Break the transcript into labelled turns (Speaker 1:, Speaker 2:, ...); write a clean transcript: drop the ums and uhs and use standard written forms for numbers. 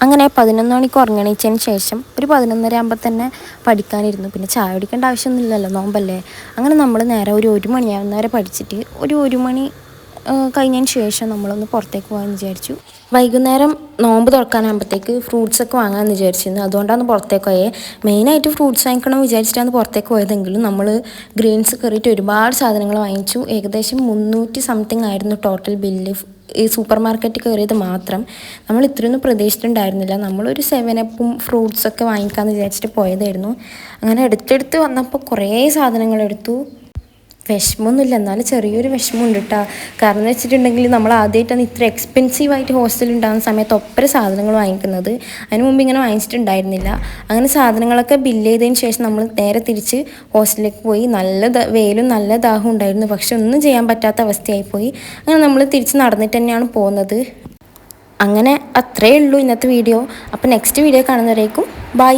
Speaker 1: അങ്ങനെ 11 മണിക്ക് ഉറങ്ങണീച്ചതിന് ശേഷം ഒരു 11:30 ആകുമ്പോൾ തന്നെ പഠിക്കാനിരുന്നു. പിന്നെ ചായ കുടിക്കേണ്ട ആവശ്യമൊന്നുമില്ലല്ലോ, നോമ്പല്ലേ. അങ്ങനെ നമ്മൾ നേരെ ഒരു മണിയാവുന്ന വരെ പഠിച്ചിട്ട് ഒരു മണി കഴിഞ്ഞതിന് ശേഷം നമ്മളൊന്ന് പുറത്തേക്ക് പോകാമെന്ന് വിചാരിച്ചു. വൈകുന്നേരം നോമ്പ് തുറക്കാനാകുമ്പോഴത്തേക്ക് ഫ്രൂട്ട്സൊക്കെ വാങ്ങാമെന്ന് വിചാരിച്ചിരുന്നു. അതുകൊണ്ടാണ് പുറത്തേക്ക് പോയത്. മെയിനായിട്ട് ഫ്രൂട്ട്സ് വാങ്ങിക്കണം വിചാരിച്ചിട്ടാണ് പുറത്തേക്ക് പോയതെങ്കിലും നമ്മൾ ഗ്രെയിൻസ് കയറിയിട്ട് ഒരുപാട് സാധനങ്ങൾ വാങ്ങിച്ചു. ഏകദേശം 300 സംതിങ് ആയിരുന്നു ടോട്ടൽ ബില്ല്. ഈ സൂപ്പർ മാർക്കറ്റിൽ കയറിയത് മാത്രം. നമ്മൾ ഇത്രയൊന്നും പ്രതീക്ഷിച്ചിട്ടുണ്ടായിരുന്നില്ല. നമ്മളൊരു 7-Upഉം ഫ്രൂട്ട്സൊക്കെ വാങ്ങിക്കാമെന്ന് വിചാരിച്ചിട്ട് പോയതായിരുന്നു. അങ്ങനെ അടുത്തടുത്ത് വന്നപ്പോൾ കുറേ സാധനങ്ങളെടുത്തു. വിഷമമൊന്നുമില്ല, എന്നാലും ചെറിയൊരു വിഷമമുണ്ട് കേട്ടോ. കാരണം എന്ന് വെച്ചിട്ടുണ്ടെങ്കിൽ നമ്മൾ ആദ്യമായിട്ടാണ് ഇത്ര എക്സ്പെൻസീവായിട്ട് ഹോസ്റ്റലിൽ ഉണ്ടാകുന്ന സമയത്ത് ഒപ്പര സാധനങ്ങൾ വാങ്ങിക്കുന്നത്. അതിന് മുമ്പ് ഇങ്ങനെ വാങ്ങിച്ചിട്ടുണ്ടായിരുന്നില്ല. അങ്ങനെ സാധനങ്ങളൊക്കെ ബില്ല് ചെയ്തതിന് ശേഷം നമ്മൾ നേരെ തിരിച്ച് ഹോസ്റ്റലിലേക്ക് പോയി. നല്ല വെയിലും നല്ല ദാഹവും ഉണ്ടായിരുന്നു, പക്ഷെ ഒന്നും ചെയ്യാൻ പറ്റാത്ത അവസ്ഥയായിപ്പോയി. അങ്ങനെ നമ്മൾ തിരിച്ച് നടന്നിട്ട് തന്നെയാണ് പോകുന്നത്. അങ്ങനെ അത്രയേ ഉള്ളൂ ഇന്നത്തെ വീഡിയോ. അപ്പോൾ നെക്സ്റ്റ് വീഡിയോ കാണുന്നവരേക്കും ബൈ.